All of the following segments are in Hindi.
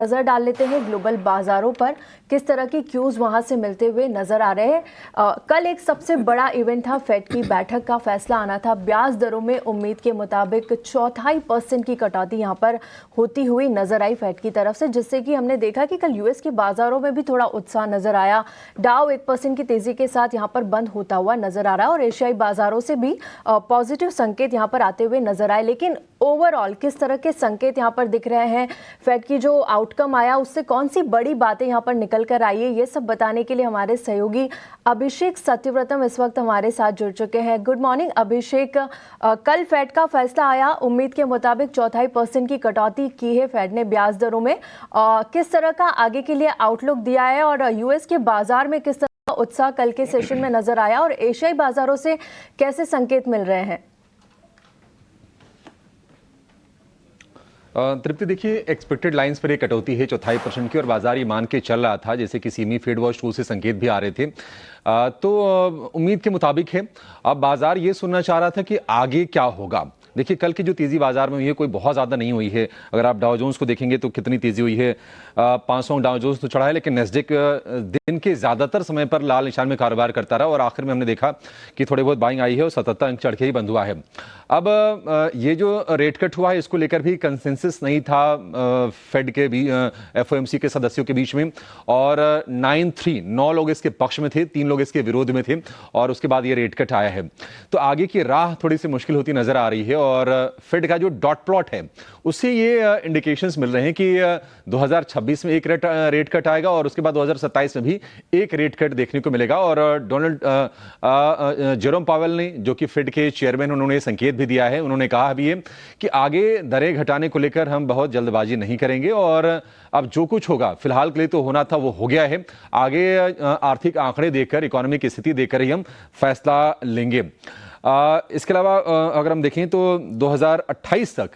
नजर डाल लेते हैं ग्लोबल बाजारों पर किस तरह की क्यूज वहां से मिलते हुए नजर आ रहे हैं। कल एक सबसे बड़ा इवेंट था, फेड की बैठक का फैसला आना था। ब्याज दरों में उम्मीद के मुताबिक 0.25% की कटौती यहां पर होती हुई नजर आई फेड की तरफ से, जिससे कि हमने देखा कि कल यूएस के बाजारों में भी थोड़ा उत्साह नजर आया। डाउ 1% की तेजी के साथ यहां पर बंद होता हुआ नजर आ रहा है और एशियाई बाजारों से भी पॉजिटिव संकेत यहां पर आते हुए नजर आए। लेकिन ओवरऑल किस तरह के संकेत यहां पर दिख रहे हैं, फेड की जो आउटकम आया उससे कौन सी बड़ी बातें यहां पर निकल कर आई है, ये सब बताने के लिए हमारे सहयोगी अभिषेक सत्यव्रतम इस वक्त हमारे साथ जुड़ चुके हैं। गुड मॉर्निंग अभिषेक। कल फेड का फैसला आया, उम्मीद के मुताबिक 0.25% की कटौती की है फेड ने ब्याज दरों में। किस तरह का आगे के लिए आउटलुक दिया है और यूएस के बाजार में किस तरह का उत्साह कल के सेशन में नजर आया और एशियाई बाजारों से कैसे संकेत मिल रहे हैं? तृप्ति, देखिए एक्सपेक्टेड लाइंस पर एक कटौती है 0.25% की और बाजार ये मान के चल रहा था, जैसे कि सीमी फेड वॉच 2 से संकेत भी आ रहे थे। तो उम्मीद के मुताबिक है। अब बाजार ये सुनना चाह रहा था कि आगे क्या होगा। देखिए कल की जो तेजी बाजार में हुई है कोई बहुत ज़्यादा नहीं हुई है। अगर आप डाउ जोन्स को देखेंगे तो कितनी तेजी हुई है, 500 डाउ जोन्स तो चढ़ा है, लेकिन नेस्डेक दिन के ज़्यादातर समय पर लाल निशान में कारोबार करता रहा और आखिर में हमने देखा कि थोड़े बहुत बाइंग आई है और 77 अंक चढ़ के ही बंद हुआ है। अब ये जो रेट कट हुआ है इसको लेकर भी कंसेंसस नहीं था फेड के भी एफओएमसी के सदस्यों के बीच में, और 9 लोग इसके पक्ष में थे, 3 लोग इसके विरोध में थे और उसके बाद ये रेट कट आया है। तो आगे की राह थोड़ी सी मुश्किल होती नजर आ रही है और फेड का जो डॉट प्लॉट है उससे ये इंडिकेशंस मिल रहे हैं कि 2026 में एक रेट कट आएगा और उसके बाद 2027 में भी एक रेट कट देखने को मिलेगा। और जेरोम पावेल ने, जो कि फेड के चेयरमैन, उन्होंने संकेत भी दिया है। उन्होंने कहा भी है कि आगे दरें घटाने को लेकर हम बहुत जल्दबाजी नहीं करेंगे और अब जो कुछ होगा फिलहाल के लिए तो होना था वो हो गया है, आगे आर्थिक आंकड़े देखकर, इकोनॉमी की स्थिति देखकर ही हम फैसला लेंगे। इसके अलावा अगर हम देखें तो 2028 तक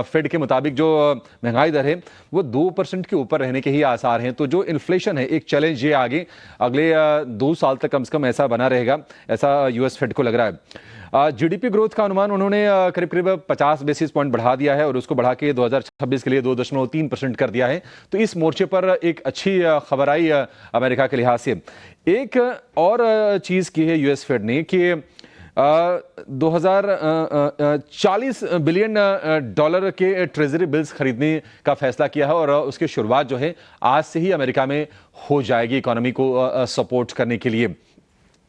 फेड के मुताबिक जो महंगाई दर है वो 2% के ऊपर रहने के ही आसार हैं। तो जो इन्फ्लेशन है एक चैलेंज ये आगे अगले 2 साल तक कम से कम ऐसा बना रहेगा, ऐसा यूएस फेड को लग रहा है। जीडीपी ग्रोथ का अनुमान उन्होंने करीब करीब 50 बेसिस पॉइंट बढ़ा दिया है और उसको बढ़ा के 2026 के लिए 2.3% कर दिया है। तो इस मोर्चे पर एक अच्छी खबर आई अमेरिका के लिहाज से। एक और चीज की है यूएस फेड ने कि 2040 बिलियन डॉलर के ट्रेजरी बिल्स खरीदने का फैसला किया है और उसकी शुरुआत जो है आज से ही अमेरिका में हो जाएगी, इकोनॉमी को सपोर्ट करने के लिए,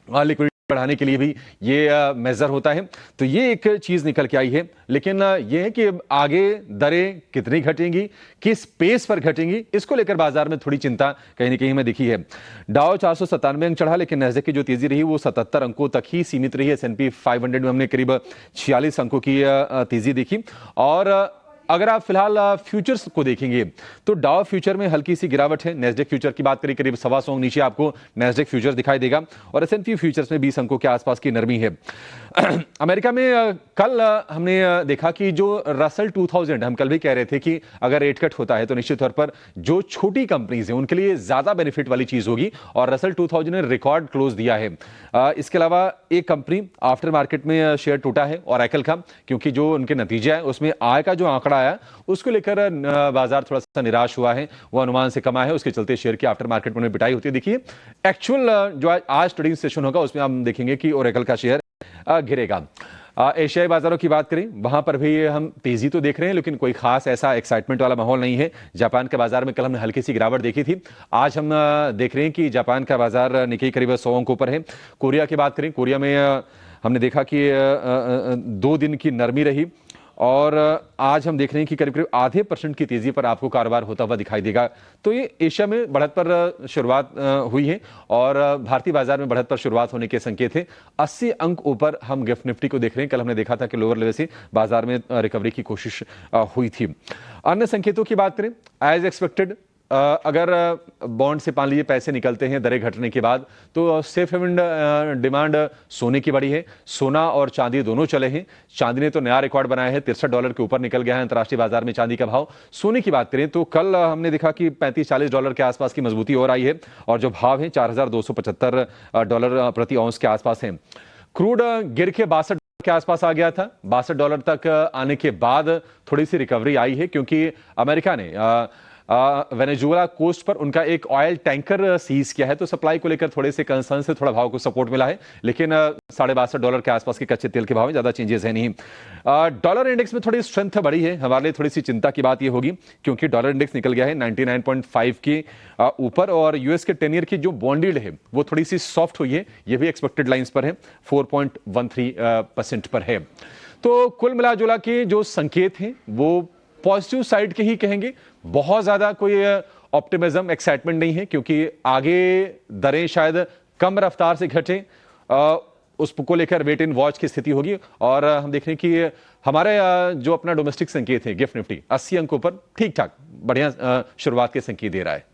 लिक्विडिटी बढ़ाने के लिए भी ये मेजर होता है। तो ये एक चीज निकल के आई है, लेकिन ये है कि आगे दरें कितनी घटेंगी, किस पेस पर घटेंगी, इसको लेकर बाजार में थोड़ी चिंता कहीं ना कहीं हमें दिखी है। डाउ 497 अंक चढ़ा, लेकिन नैस्डैक की जो तेजी रही वो 77 अंकों तक ही सीमित रही है। S&P 500 में हमने करीब 46 अंकों की तेजी देखी। और अगर आप फिलहाल फ्यूचर्स को देखेंगे तो डाउ फ्यूचर में हल्की सी गिरावट है। नैस्डैक फ्यूचर की बात करें करीब 125 नीचे आपको नैस्डैक फ्यूचर दिखाई देगा और S&P फ्यूचर्स में 20 अंकों के आसपास की नरमी है। अमेरिका में कल हमने देखा कि जो रसल 2000, हम कल भी कह रहे थे कि अगर रेट कट होता है तो निश्चित तौर पर जो छोटी कंपनीज हैं उनके लिए ज्यादा बेनिफिट वाली चीज होगी और रसल 2000 ने रिकॉर्ड क्लोज दिया है। इसके अलावा एक कंपनी आफ्टर मार्केट में शेयर टूटा है और Oracle का, क्योंकि जो उनके नतीजे है उसमें आय का जो आंकड़ा आया उसको लेकर बाजार थोड़ा सा निराश हुआ है, वो अनुमान से कम आया है, उसके चलते शेयर की आफ्टर मार्केट में बिटाई होती है। देखिए एक्चुअल जो आज ट्रेडिंग सेशन होगा उसमें हम देखेंगे कि Oracle का शेयर गिरेगा। एशियाई बाजारों की बात करें वहां पर भी हम तेजी तो देख रहे हैं, लेकिन कोई खास ऐसा एक्साइटमेंट वाला माहौल नहीं है। जापान के बाजार में कल हमने हल्की सी गिरावट देखी थी, आज हम देख रहे हैं कि जापान का बाजार निkkei करीब 100 अंकों पर है। कोरिया की बात करें, कोरिया में हमने देखा कि 2 दिन की नरमी रही और आज हम देख रहे हैं कि करीब करीब आधे % की तेजी पर आपको कारोबार होता हुआ दिखाई देगा। तो ये एशिया में बढ़त पर शुरुआत हुई है और भारतीय बाजार में बढ़त पर शुरुआत होने के संकेत है। 80 अंक ऊपर हम गिफ्ट निफ्टी को देख रहे हैं। कल हमने देखा था कि लोअर लेवल से बाजार में रिकवरी की कोशिश हुई थी। अन्य संकेतों की बात करें, एज एक्सपेक्टेड अगर बॉन्ड से मान लीजिए पैसे निकलते हैं दरें घटने के बाद तो सेफ हेवन डिमांड सोने की बढ़ी है। सोना और चांदी दोनों चले हैं। चांदी ने तो नया रिकॉर्ड बनाया है, $63 के ऊपर निकल गया है अंतर्राष्ट्रीय बाजार में चांदी का भाव। सोने की बात करें तो कल हमने देखा कि $35-40 के आसपास की मजबूती और आई है और जो भाव है $4275 प्रति औंस के आसपास है। क्रूड गिर के 62 के आसपास आ गया था, $62 तक आने के बाद थोड़ी सी रिकवरी आई है, क्योंकि अमेरिका ने वेनेजुएला कोस्ट पर उनका एक ऑयल टैंकर सीज किया है, तो सप्लाई को लेकर थोड़े से कंसर्न से थोड़ा भाव को सपोर्ट मिला है, लेकिन $62 के आसपास के कच्चे तेल के भाव में ज्यादा चेंजेस है नहीं। डॉलर इंडेक्स में थोड़ी स्ट्रेंथ बढ़ी है, हमारे लिए थोड़ी सी चिंता की बात यह होगी क्योंकि डॉलर इंडेक्स निकल गया है 99.5 के ऊपर, और यूएस के 10 ईयर की जो बॉन्ड यील्ड है वो थोड़ी सी सॉफ्ट हुई है, ये भी एक्सपेक्टेड लाइंस पर है, 4.13% पर है। तो कुल मिला जुला के जो संकेत हैं वो पॉजिटिव साइड के ही कहेंगे, बहुत ज्यादा कोई ऑप्टिमिज्म एक्साइटमेंट नहीं है क्योंकि आगे दरें शायद कम रफ्तार से घटे, उसको लेकर वेट इन वॉच की स्थिति होगी। और हम देख रहे हैं कि हमारे जो अपना डोमेस्टिक संकेत है गिफ्ट निफ्टी 80 अंकों पर ठीक ठाक बढ़िया शुरुआत के संकेत दे रहा है।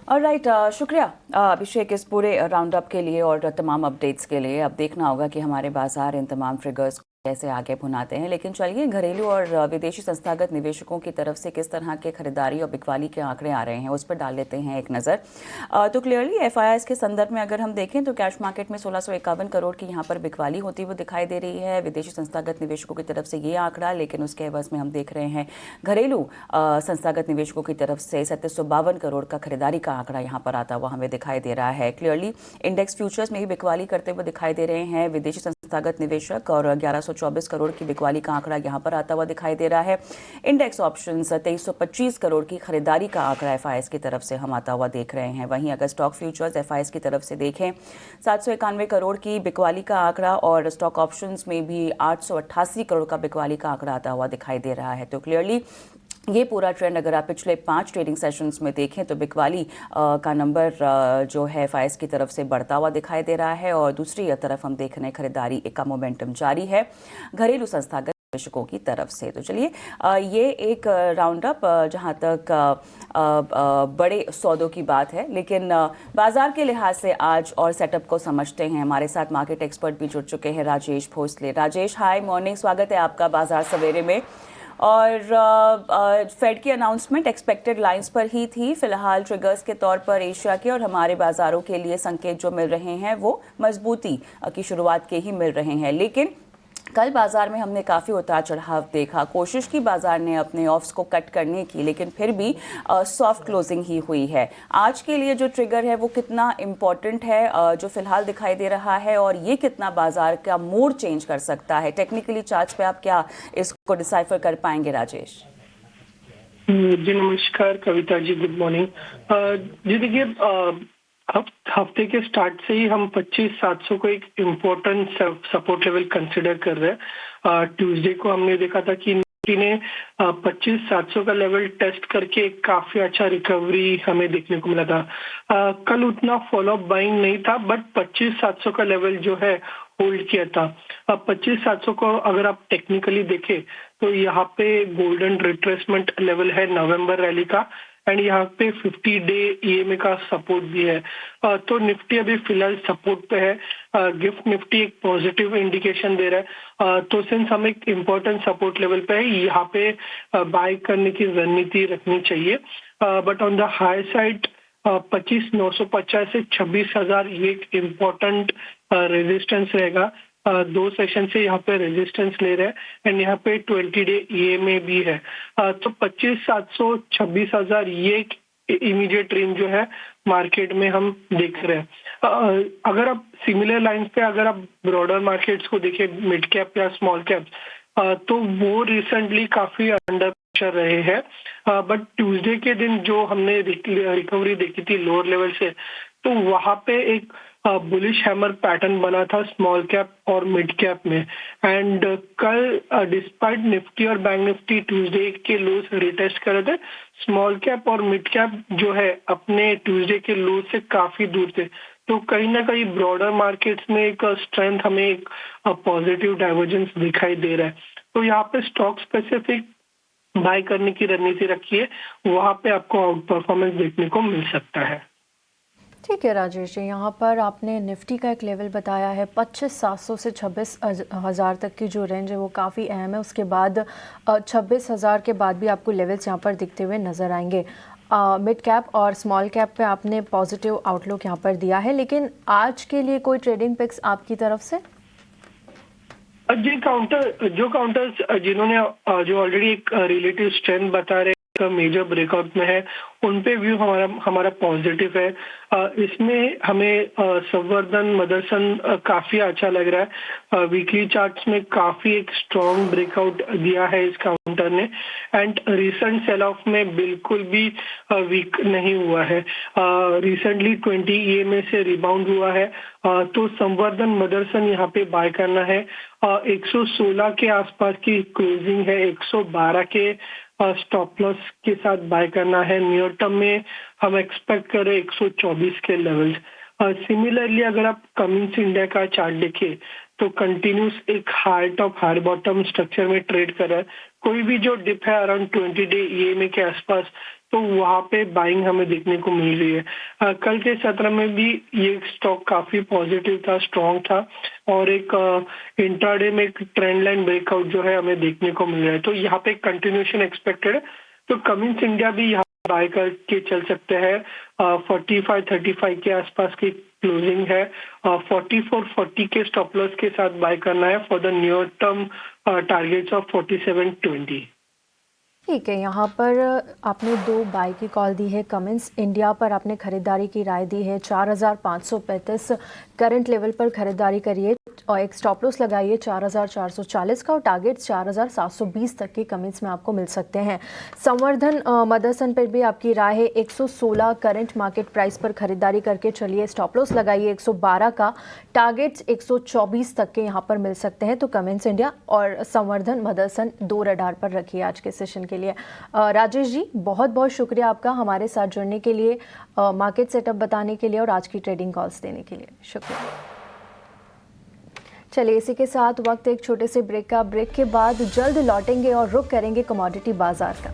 ऑलराइट, शुक्रिया अभिषेक इस पूरे राउंड अप के लिए और तमाम अपडेट्स के लिए। अब देखना होगा कि हमारे बाजार इन तमाम ट्रिगर्स कैसे आगे भुनाते हैं। लेकिन चलिए घरेलू और विदेशी संस्थागत निवेशकों की तरफ से किस तरह के खरीदारी और बिकवाली के आंकड़े आ रहे हैं उस पर डाल लेते हैं एक नज़र। तो क्लियरली एफआईआईस के संदर्भ में अगर हम देखें तो कैश मार्केट में 1651 करोड़ की यहाँ पर बिकवाली होती हुई दिखाई दे रही है विदेशी संस्थागत निवेशकों की तरफ से ये आंकड़ा, लेकिन उसके एवज में हम देख रहे हैं घरेलू संस्थागत निवेशकों की तरफ से 3752 करोड़ का खरीदारी का आंकड़ा यहाँ पर आता हुआ हमें दिखाई दे रहा है। क्लियरली इंडेक्स फ्यूचर्स में ही बिकवाली करते हुए दिखाई दे रहे हैं विदेशी संस्थागत निवेशक और 1124 करोड़ की बिकवाली का आंकड़ा यहां पर आता हुआ दिखाई दे रहा है। इंडेक्स ऑप्शंस 2325 करोड़ की खरीदारी का आंकड़ा एफआईआईएस की तरफ से हम आता हुआ देख रहे हैं। वहीं अगर स्टॉक फ्यूचर्स एफआईआईएस की तरफ से देखें 791 करोड़ की बिकवाली का आंकड़ा और स्टॉक ऑप्शंस में भी 888 करोड़ का बिकवाली का आंकड़ा आता हुआ दिखाई दे रहा है। तो क्लियरली ये पूरा ट्रेंड अगर आप पिछले 5 ट्रेडिंग सेशंस में देखें तो बिकवाली का नंबर जो है एफआईआईएस की तरफ से बढ़ता हुआ दिखाई दे रहा है और दूसरी तरफ हम देख रहे हैं खरीदारी का मोमेंटम जारी है घरेलू संस्थागत निवेशकों की तरफ से। तो चलिए ये एक राउंड अप जहां तक बड़े सौदों की बात है, लेकिन बाजार के लिहाज से आज और सेटअप को समझते हैं। हमारे साथ मार्केट एक्सपर्ट भी जुड़ चुके हैं राजेश भोसले। राजेश हाय, मॉर्निंग, स्वागत है आपका बाजार सवेरे में। और फेड की अनाउंसमेंट एक्सपेक्टेड लाइंस पर ही थी। फिलहाल ट्रिगर्स के तौर पर एशिया के और हमारे बाजारों के लिए संकेत जो मिल रहे हैं वो मजबूती की शुरुआत के ही मिल रहे हैं, लेकिन कल बाजार में हमने काफ़ी उतार चढ़ाव देखा। कोशिश की बाजार ने अपने ऑफ्स को कट करने की, लेकिन फिर भी सॉफ्ट क्लोजिंग ही हुई है। आज के लिए जो ट्रिगर है वो कितना इम्पॉर्टेंट है जो फिलहाल दिखाई दे रहा है, और ये कितना बाजार का मूड चेंज कर सकता है? टेक्निकली चार्ट्स पे आप क्या इसको डिसाइफर कर पाएंगे राजेश? जी नमस्कार कविता जी, गुड मॉर्निंग। जी देखिए हफ्ते के स्टार्ट से ही हम 25,700 को एक इम्पोर्टेंट सपोर्ट लेवल कंसिडर कर रहे हैं। ट्यूसडे को हमने देखा था कि निफ्टी ने 25,700 का लेवल टेस्ट करके काफी अच्छा रिकवरी हमें देखने को मिला था। कल उतना फॉलोअप बाइंग नहीं था, बट 25,700 का लेवल जो है होल्ड किया था। 25,700 को अगर आप टेक्निकली देखें तो यहाँ पे गोल्डन रिट्रेसमेंट लेवल है नवंबर रैली का, एंड यहाँ पे 50 डे ईएमए का सपोर्ट भी है। तो निफ्टी अभी फिलहाल सपोर्ट पे है। गिफ्ट निफ्टी एक पॉजिटिव इंडिकेशन दे रहा है। तो सिंस हम एक इम्पोर्टेंट सपोर्ट लेवल पे है, यहाँ पे बाय करने की रणनीति रखनी चाहिए। But on the high side 25,950 से 26,000 ये एक इम्पोर्टेंट रेजिस्टेंस रहेगा। 2 सेशन से यहाँ पे रेजिस्टेंस ले रहे हैं, एंड यहाँ पे 20 डे ईएमए भी है। तो 25,700 26,000 ये एक इमीडिएट रेंज जो है मार्केट में हम देख रहे हैं। अगर आप सिमिलर लाइंस पे अगर आप ब्रॉडर मार्केट्स को देखें, मिड कैप या स्मॉल कैप, तो वो रिसेंटली काफी अंडर प्रेशर रहे हैं। बट ट्यूसडे के दिन जो हमने रिकवरी देखी थी लोअर लेवल से, तो वहां पे एक बुलिश हैमर पैटर्न बना था स्मॉल कैप और मिड कैप में। एंड कल डिस्पाइट निफ्टी और बैंक निफ्टी ट्यूसडे के लोस रिटेस्ट कर रहे थे, स्मॉल कैप और मिड कैप जो है अपने ट्यूसडे के लो से काफी दूर थे। तो कहीं ना कहीं ब्रॉडर मार्केट्स में एक स्ट्रेंथ हमें एक पॉजिटिव डाइवर्जेंस दिखाई दे रहा है। तो यहाँ पे स्टॉक स्पेसिफिक बाय करने की रणनीति रखिए, वहां पे आपको आउट परफॉर्मेंस देखने को मिल सकता है। ठीक है राजेश जी, यहाँ पर आपने निफ्टी का एक लेवल बताया है 25,700 से 26,000 तक की जो रेंज है वो काफ़ी अहम है। उसके बाद 26,000 के बाद भी आपको लेवल्स यहाँ पर दिखते हुए नज़र आएंगे। मिड कैप और स्मॉल कैप पे आपने पॉजिटिव आउटलुक यहाँ पर दिया है, लेकिन आज के लिए कोई ट्रेडिंग पिक्स आपकी तरफ से? जो काउंटर्स जिन्होंने जो ऑलरेडी एक रिलेटिव स्ट्रेंथ बता रहे मेजर ब्रेकआउट में है, उन पे व्यू हमारा पॉजिटिव है। इसमें हमें संवर्धन मदरसन काफी अच्छा लग रहा है। वीकली चार्ट्स में काफी एक स्ट्रॉन्ग ब्रेकआउट दिया है इस काउंटर ने, एंड रिसेंट सेल ऑफ में बिल्कुल भी वीक नहीं हुआ है। रिसेंटली 20 EMA से रिबाउंड हुआ है, तो संवर्धन मदरसन यहाँ पे बाय करना है। 116 के आसपास की क्लोजिंग है, 112 के स्टॉप लॉस के साथ बाय करना है। नियर टर्म में हम एक्सपेक्ट करें 124 के लेवल्स। सिमिलरली अगर आप कमिंस इंडिया का चार्ट देखें तो कंटिन्यूस एक high top high bottom structure में ट्रेड कर रहा है। कोई भी जो डिप है अराउंड 20 डे EMA के आसपास, तो वहां पे बाइंग हमें देखने को मिल रही है। कल के सत्र में भी ये स्टॉक काफी पॉजिटिव था, स्ट्रॉन्ग था, और एक इंट्राडे में एक ट्रेंड लाइन ब्रेकआउट जो है हमें देखने को मिल रहा है। तो यहाँ पे कंटिन्यूएशन एक्सपेक्टेड है, तो कमिंस इंडिया भी यहाँ बाय करके चल सकते हैं। 45-35 के आसपास की क्लोजिंग है। 44-40 के स्टॉप लॉस के साथ बाय करना है for the near term targets of 47-20। ठीक है, यहाँ पर आपने 2 बाय की कॉल दी है। कमिंस इंडिया पर आपने खरीदारी की राय दी है। 4535 करंट लेवल पर खरीदारी करिए और एक स्टॉप लॉस लगाइए 4440 का, और टारगेट 4720 तक के कमिंस में आपको मिल सकते हैं। संवर्धन मदरसन पर भी आपकी राय है। 116 करंट मार्केट प्राइस पर खरीदारी करके चलिए, स्टॉप लॉस लगाइए 112 का, टारगेट्स 124 तक के यहाँ पर मिल सकते हैं। तो कमिंस इंडिया और संवर्धन मदरसन 2 रडार पर रखिए आज के सेशन के लिए। राजेश जी, बहुत बहुत शुक्रिया आपका हमारे साथ जुड़ने के लिए, मार्केट सेटअप बताने के लिए और आज की ट्रेडिंग कॉल्स देने के लिए। शुक्रिया। चलिए, इसी के साथ वक्त एक छोटे से ब्रेक का। ब्रेक के बाद जल्द लौटेंगे और रुख करेंगे कमोडिटी बाजार का।